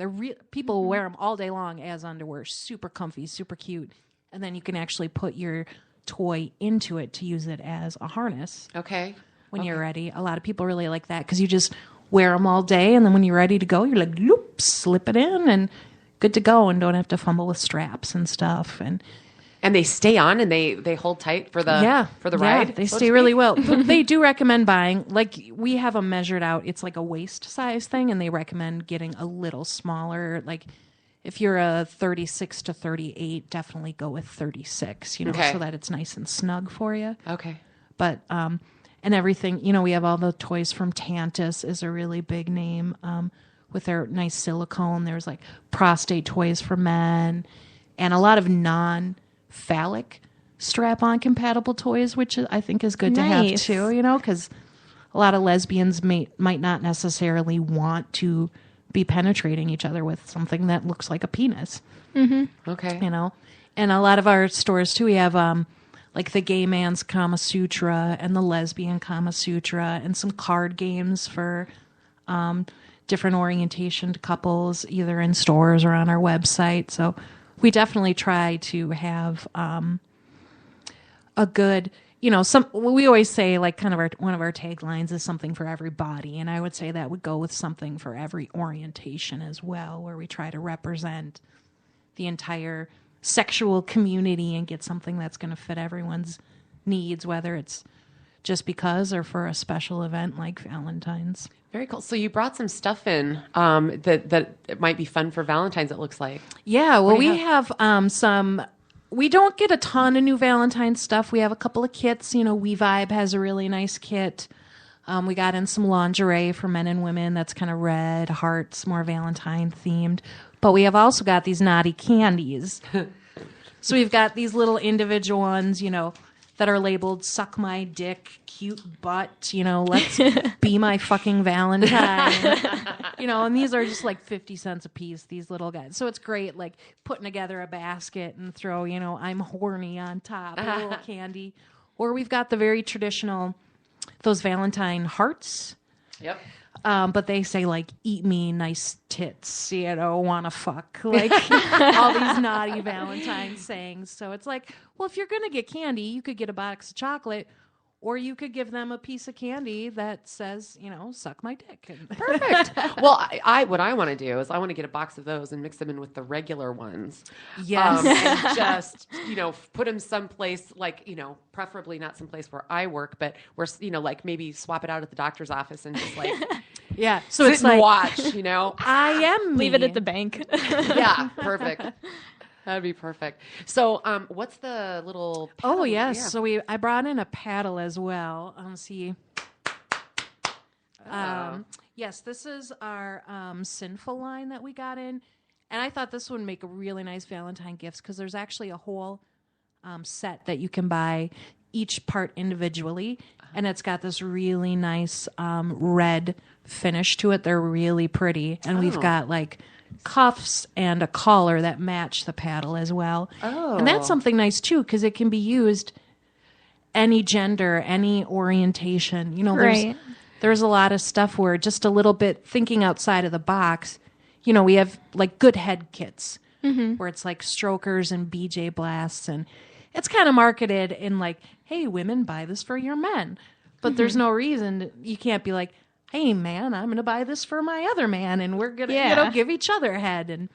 People wear them all day long as underwear. Super comfy, super cute. And then you can actually put your toy into it to use it as a harness. Okay. When you're ready. A lot of people really like that because you just wear them all day, and then when you're ready to go, you're like, loop, slip it in, and good to go, and don't have to fumble with straps and stuff. And they stay on and they hold tight for the ride. They stay really well. But they do recommend buying, we have them measured out. It's like a waist size thing, and they recommend getting a little smaller. Like if you're a 36 to 38, definitely go with 36, so that it's nice and snug for you. Okay. But and everything, we have all the toys from Tantus is a really big name with their nice silicone. There's like prostate toys for men and a lot of non-phallic strap-on compatible toys, which I think is good to have too, because a lot of lesbians might not necessarily want to be penetrating each other with something that looks like a penis. Okay. And a lot of our stores too, we have like the gay man's Kama Sutra and the lesbian Kama Sutra and some card games for different orientation couples, either in stores or on our website. So we definitely try to have a good, we always say like kind of one of our taglines is something for everybody. And I would say that would go with something for every orientation as well, where we try to represent the entire sexual community and get something that's going to fit everyone's needs, whether it's just because or for a special event like Valentine's. Very cool. So you brought some stuff in that it might be fun for Valentine's, it looks like. Yeah, well, we have some. We don't get a ton of new Valentine's stuff. We have a couple of kits. We Vibe has a really nice kit. We got in some lingerie for men and women that's kind of red, hearts, more Valentine themed. But we have also got these naughty candies. So we've got these little individual ones, that are labeled "suck my dick," "cute butt," "let's be my fucking Valentine," and these are just like 50 cents a piece, these little guys. So it's great, like putting together a basket and throw, "I'm horny" on top, a little candy. Or we've got the very traditional, those Valentine hearts. Yep. But they say like, "eat me, nice tits," wanna fuck, like all these naughty Valentine sayings. So it's like, well, if you're gonna get candy, you could get a box of chocolate, or you could give them a piece of candy that says, "suck my dick." Perfect. Well, I what I want to do is I want to get a box of those and mix them in with the regular ones. Yes. And just, put them someplace like, preferably not someplace where I work, but where, like maybe swap it out at the doctor's office and just like, yeah. So sit it's and like, watch, I am Leave it at the bank. Yeah, perfect. That'd be perfect. So, what's the little paddle? Oh, yes. Yeah. So I brought in a paddle as well. See. Yes, this is our Sinful line that we got in. And I thought this would make a really nice Valentine gift because there's actually a whole set that you can buy, each part individually. And it's got this really nice red finish to it. They're really pretty. And we've got like cuffs and a collar that match the paddle as well. Oh. And that's something nice too, because it can be used any gender, any orientation. Right. There's a lot of stuff where just a little bit thinking outside of the box, we have like good head kits where it's like strokers and BJ blasts, and it's kind of marketed in like, hey, women, buy this for your men. But there's no reason you can't be like, hey, man, I'm going to buy this for my other man, and we're going to give each other a head. And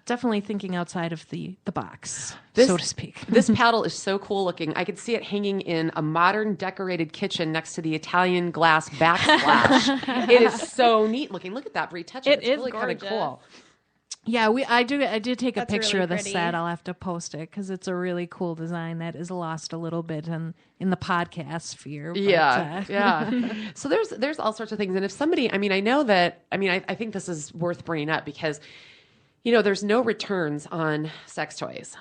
definitely thinking outside of the box, so to speak. This paddle is so cool looking. I could see it hanging in a modern decorated kitchen next to the Italian glass backsplash. It is so neat looking. Look at that, Bree. Touch it. It's is really kind of gorgeous. cool. Yeah, I did take a That's picture really of the pretty. set. I'll have to post it because it's a really cool design that is lost a little bit in the podcast sphere. But, Yeah. So there's all sorts of things. And if somebody, I think this is worth bringing up because, there's no returns on sex toys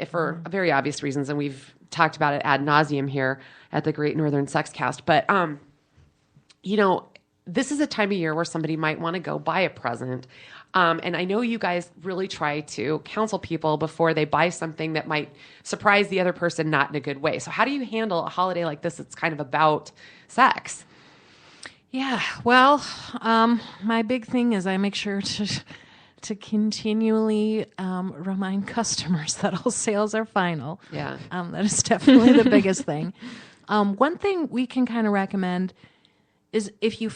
for very obvious reasons. And we've talked about it ad nauseum here at the Great Northern Sex Cast. But, this is a time of year where somebody might want to go buy a present. And I know you guys really try to counsel people before they buy something that might surprise the other person, not in a good way. So how do you handle a holiday like this? It's kind of about sex. Yeah. Well, my big thing is I make sure to continually remind customers that all sales are final. Yeah. That is definitely the biggest thing. One thing we can kind of recommend is if you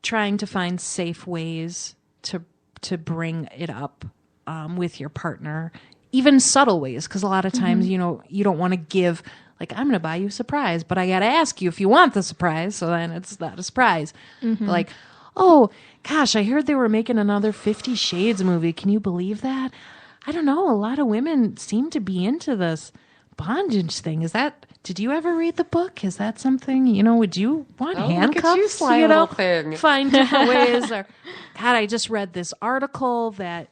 trying to find safe ways to bring it up with your partner, even subtle ways, because a lot of times you don't want to give, like, I'm going to buy you a surprise, but I got to ask you if you want the surprise, so then it's not a surprise. Like, oh gosh, I heard they were making another 50 Shades movie. Can you believe that? I don't know, a lot of women seem to be into this bondage thing. Did you ever read the book? Is that something, would you want handcuffs? Look at you, sly little thing. Find different ways. Or, God, I just read this article that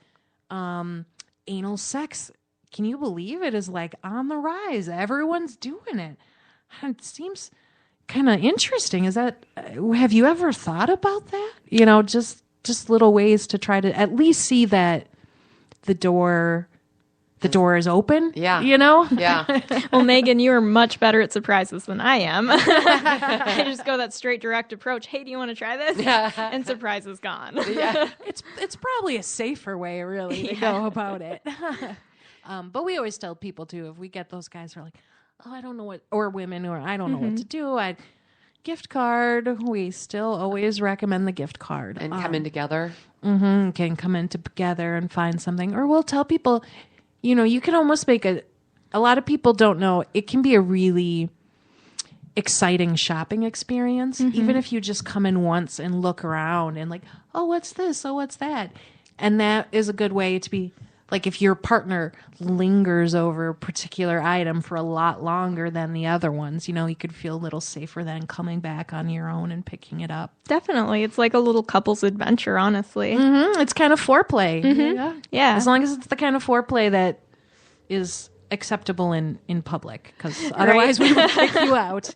anal sex, can you believe it, is like on the rise. Everyone's doing it. It seems kind of interesting. Have you ever thought about that? Just little ways to try to at least see that the door the door is open. Yeah. You know? Yeah. Well, Megan, you are much better at surprises than I am. I just go that straight, direct approach. Hey, do you want to try this? And surprise is gone. Yeah. It's probably a safer way, really, to go about it. But we always tell people, too, if we get those guys who are like, oh, I don't know what, or women who are, I don't know what to do. Gift card. We still always recommend the gift card. And come in together. Can come in together and find something. Or we'll tell people, you can almost make a lot of people don't know, it can be a really exciting shopping experience, even if you just come in once and look around and like, oh, what's this? Oh, what's that? And that is a good way to be, like if your partner lingers over a particular item for a lot longer than the other ones, you could feel a little safer than coming back on your own and picking it up. Definitely. It's like a little couple's adventure, honestly. It's kind of foreplay. Yeah. As long as it's the kind of foreplay that is acceptable in public, because otherwise we would kick you out.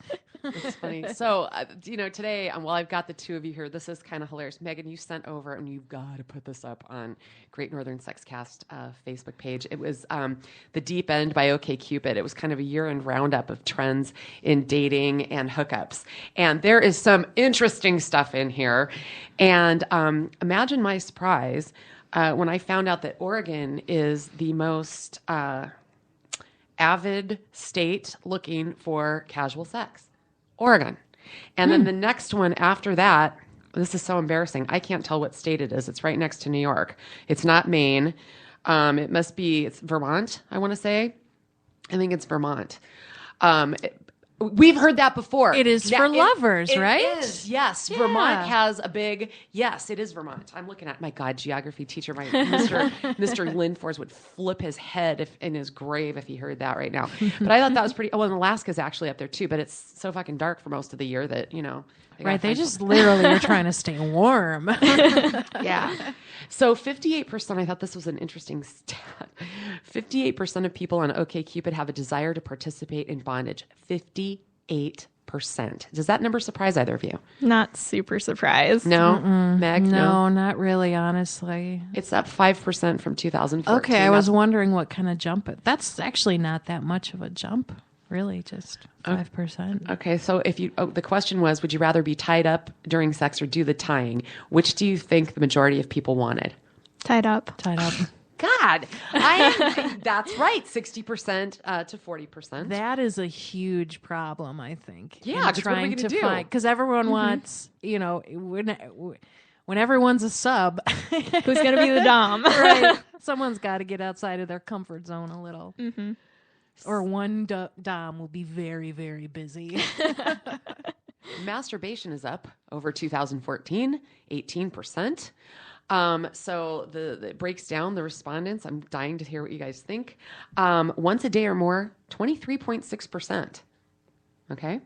It's funny. So, today, while I've got the two of you here, this is kind of hilarious. Megan, you sent over, and you've got to put this up on Great Northern Sexcast Facebook page. It was The Deep End by OkCupid. It was kind of a year-end roundup of trends in dating and hookups. And there is some interesting stuff in here. And imagine my surprise when I found out that Oregon is the most avid state looking for casual sex. Oregon. And then the next one after that, this is so embarrassing. I can't tell what state it is. It's right next to New York. It's not Maine. It's Vermont, I want to say. I think it's Vermont. We've heard that before. It is for lovers, right? It is, yes. Yeah. Vermont has a big, yes, it is Vermont. I'm looking at, my God, geography teacher, Mr. Lindfors would flip his head in his grave if he heard that right now. But I thought that was pretty, and Alaska's actually up there too, but it's so fucking dark for most of the year that, Right, they just literally are trying to stay warm. Yeah. So 58%, I thought this was an interesting stat. 58% of people on OkCupid have a desire to participate in bondage. 58%. Does that number surprise either of you? Not super surprised. No? Meg? No, not really, honestly. It's up 5% from 2014. Okay, I was wondering what kind of jump it. That's actually not that much of a jump. Really, just 5%. Okay, so the question was, would you rather be tied up during sex or do the tying? Which do you think the majority of people wanted? Tied up. God, that's right, 60% to 40%. That is a huge problem, I think. Yeah, trying to find, because everyone wants, when everyone's a sub, who's going to be the dom? Right. Someone's got to get outside of their comfort zone a little. Mm-hmm. Or one dom will be very, very busy. Masturbation is up over 2014, 18%. So it breaks down the respondents. I'm dying to hear what you guys think. Once a day or more, 23.6%. Okay.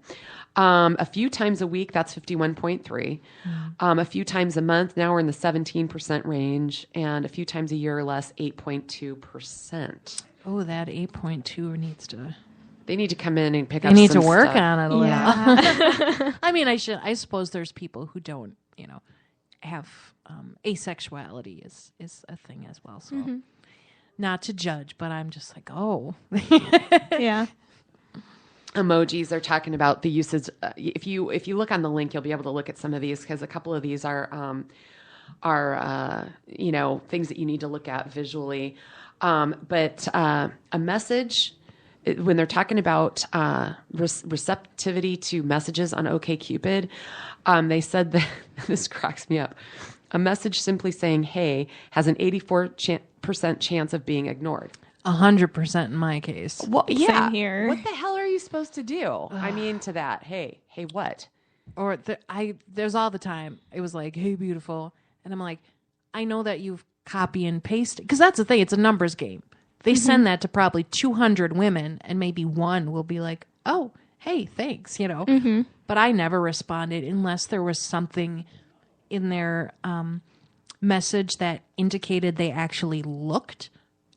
A few times a week, that's 51.3. A few times a month, now we're in the 17% range. And a few times a year or less, 8.2%. Oh, that 8.2 needs to... They need to come in and pick up some They need to work on it a little. Yeah. I mean, I suppose there's people who don't, have asexuality is a thing as well. So not to judge, but I'm just like, oh. Yeah. Emojis, they're talking about the uses. If you look on the link, you'll be able to look at some of these because a couple of these are things that you need to look at visually. But a message, when they're talking about receptivity to messages on OkCupid, they said that, this cracks me up, a message simply saying, hey, has an 84% chance of being ignored. 100% in my case. Well, yeah. Same here. What the hell are you supposed to do? I mean, to that, hey, what? Or there's all the time. It was like, hey, beautiful. And I'm like, I know that you've copy and paste, because that's the thing, it's a numbers game. They send that to probably 200 women and maybe one will be like, oh, hey, thanks, But I never responded unless there was something in their message that indicated they actually looked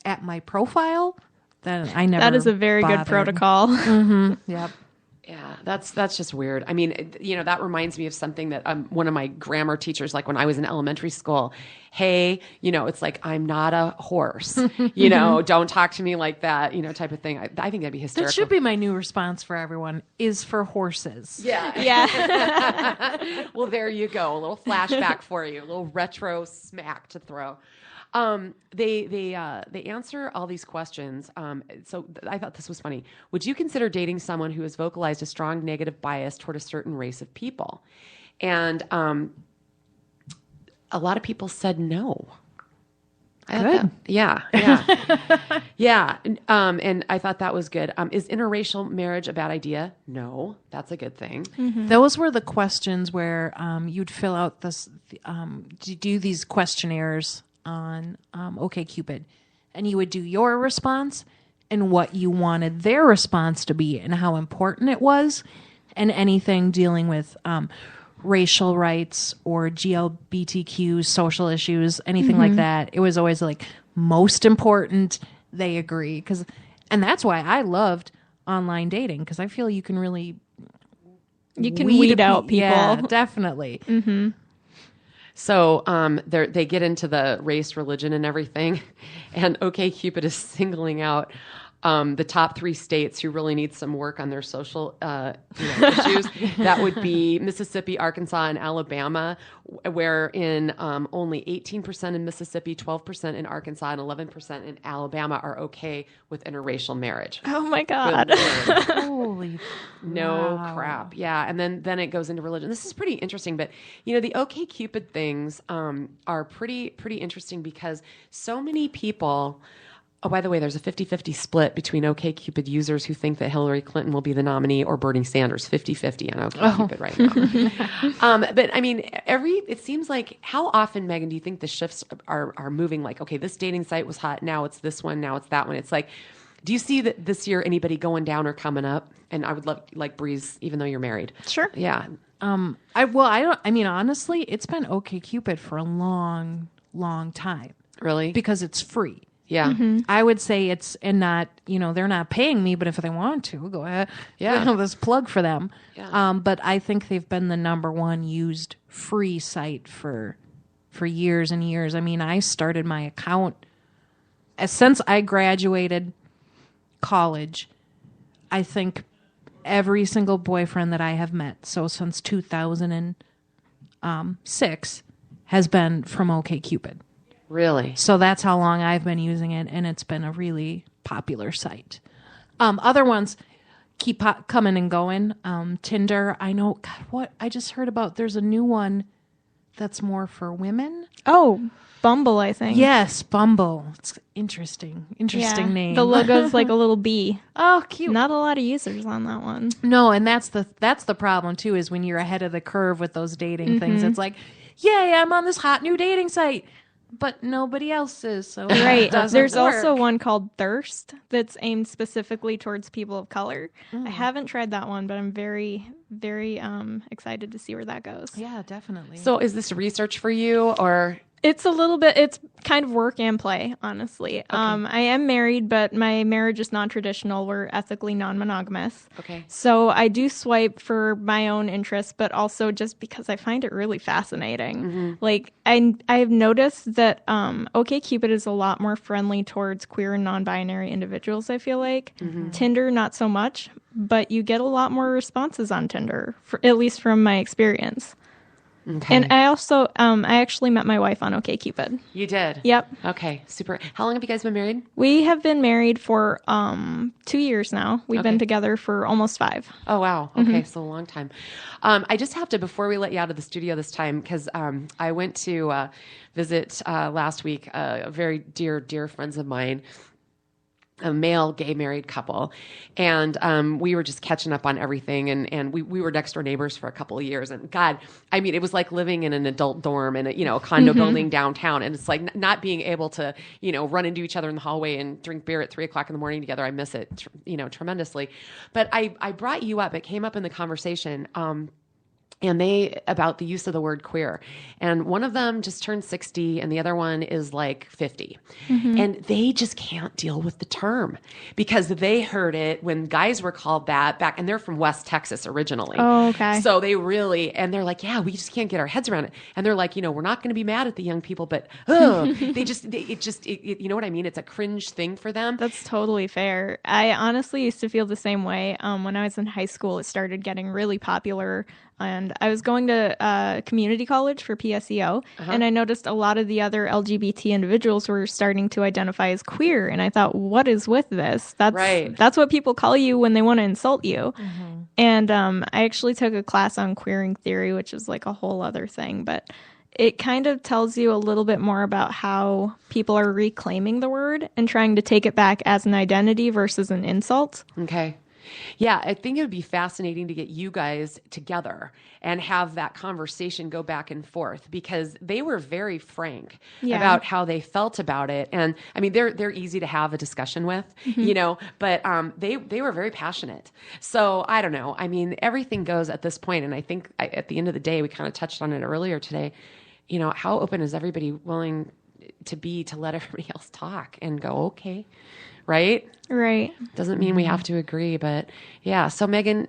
at my profile. Then I never That is a very good bothered. protocol. Yep. Yeah, that's just weird. I mean, that reminds me of something that one of my grammar teachers, like when I was in elementary school, hey, it's like, I'm not a horse, don't talk to me like that, type of thing. I think that'd be hysterical. That should be my new response for everyone, is for horses. Yeah. Yeah. Well, there you go. A little flashback for you, a little retro smack to throw. They answer all these questions. So I thought this was funny. Would you consider dating someone who has vocalized a strong negative bias toward a certain race of people? And a lot of people said no. Good. Yeah. Yeah. And I thought that was good. Is interracial marriage a bad idea? No, that's a good thing. Mm-hmm. Those were the questions where you'd fill out do these questionnaires on OkCupid, and you would do your response and what you wanted their response to be and how important it was, and anything dealing with racial rights or GLBTQ social issues, anything like that. It was always like most important. They agree, and that's why I loved online dating, because I feel you can really weed out people. Yeah, definitely. Mm-hmm. So they get into the race, religion, and everything, and OkCupid is singling out the top 3 states who really need some work on their social issues. That would be Mississippi, Arkansas, and Alabama, wherein only 18% in Mississippi, 12% in Arkansas, and 11% in Alabama are okay with interracial marriage. Oh my God. Holy No wow. crap. Yeah. And then it goes into religion. This is pretty interesting, but the OkCupid things are pretty interesting, because so many people. Oh, by the way, there's a 50-50 split between OkCupid users who think that Hillary Clinton will be the nominee or Bernie Sanders. 50-50 on OkCupid right now. But I mean, it seems like, how often, Megan, do you think the shifts are moving? Like, okay, this dating site was hot. Now it's this one. Now it's that one. It's like, do you see that this year anybody going down or coming up? And I would love, like, Breeze, even though you're married. Sure. Yeah. Honestly, it's been OkCupid for a long, long time. Really? Because it's free. Yeah. Mm-hmm. I would say they're not paying me, but if they want to, go ahead. Yeah. This plug for them. Yeah. But I think they've been the number one used free site for years and years. I mean, I started my account since I graduated college. I think every single boyfriend that I have met, so since 2006, has been from OkCupid. Really? So that's how long I've been using it, and it's been a really popular site. Other ones keep coming and going. Tinder, I know. God, what I just heard about? There's a new one that's more for women. Oh, Bumble, I think. Yes, Bumble. It's interesting name. The logo's like a little bee. Oh, cute. Not a lot of users on that one. No, and that's the problem too. Is when you're ahead of the curve with those dating things. It's like, yay, I'm on this hot new dating site. But nobody else is, so Right. it doesn't There's work. also one called Thirst that's aimed specifically towards people of color. I haven't tried that one, but I'm very, very excited to see where that goes. Yeah, definitely. So is this research for you, or? It's it's kind of work and play, honestly. I am married, but my marriage is non-traditional. We're ethically non-monogamous. Okay. So I do swipe for my own interests, but also just because I find it really fascinating. Mm-hmm. Like, I've noticed that OkCupid is a lot more friendly towards queer and non-binary individuals, I feel like. Mm-hmm. Tinder, not so much, but you get a lot more responses on Tinder, at least from my experience. Okay. And I also, I actually met my wife on OkCupid. You did? Yep. Okay, super. How long have you guys been married? We have been married for 2 years now. We've been together for almost 5. Oh, wow. Okay, so a long time. I just have to, before we let you out of the studio this time, because I went to visit last week very dear friends of mine, a male gay married couple, and we were just catching up on everything, and we were next door neighbors for a couple of years, and God, I mean, it was like living in an adult dorm in a condo building downtown, and it's like not being able to run into each other in the hallway and drink beer at 3:00 in the morning together. I miss it tremendously. But I brought you up, it came up in the conversation, and about the use of the word queer. And one of them just turned 60 and the other one is like 50. And they just can't deal with the term because they heard it when guys were called that back, and they're from West Texas originally. Oh, okay. So they really, and they're like, yeah, we just can't get our heads around it. And they're like, we're not going to be mad at the young people, but you know what I mean? It's a cringe thing for them. That's totally fair. I honestly used to feel the same way. When I was in high school, it started getting really popular. And I was going to community college for PSEO, and I noticed a lot of the other LGBT individuals were starting to identify as queer. And I thought, what is with this? That's what people call you when they want to insult you. And I actually took a class on queering theory, which is like a whole other thing. But it kind of tells you a little bit more about how people are reclaiming the word and trying to take it back as an identity versus an insult. Okay. Yeah, I think it would be fascinating to get you guys together and have that conversation go back and forth, because they were very frank about how they felt about it. And I mean, they're easy to have a discussion with, but they were very passionate. So I don't know. I mean, everything goes at this point. And I think at the end of the day, we kind of touched on it earlier today. How open is everybody willing to be to let everybody else talk and go, okay. Right? Doesn't mean we have to agree, but yeah. So Megan,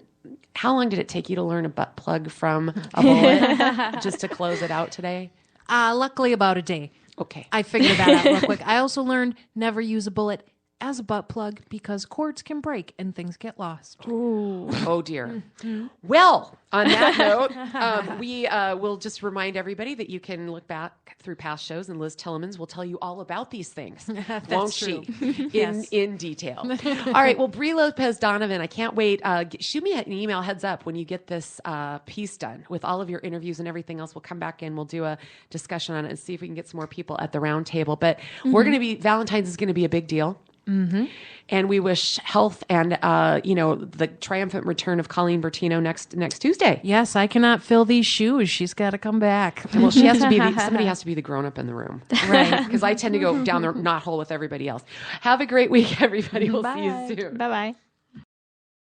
how long did it take you to learn a butt plug from a bullet just to close it out today? Luckily about a day. Okay. I figured that out real quick. I also learned never use a bullet as a butt plug because cords can break and things get lost. Ooh. Oh dear. Well, on that note, we will just remind everybody that you can look back through past shows, and Liz Tillemans will tell you all about these things, won't she? In detail. All right. Well, Bree Lopez Donovan, I can't wait. Shoot me an email, heads up, when you get this piece done with all of your interviews and everything else. We'll come back in. We'll do a discussion on it and see if we can get some more people at the round table. But we're going to be, Valentine's is going to be a big deal. And we wish health and the triumphant return of Colleen Bertino next Tuesday. Yes, I cannot fill these shoes. She's got to come back. Well, she has to be somebody has to be the grown up in the room, right? Because I tend to go down the knot hole with everybody else. Have a great week, everybody. We'll see you soon. Bye bye.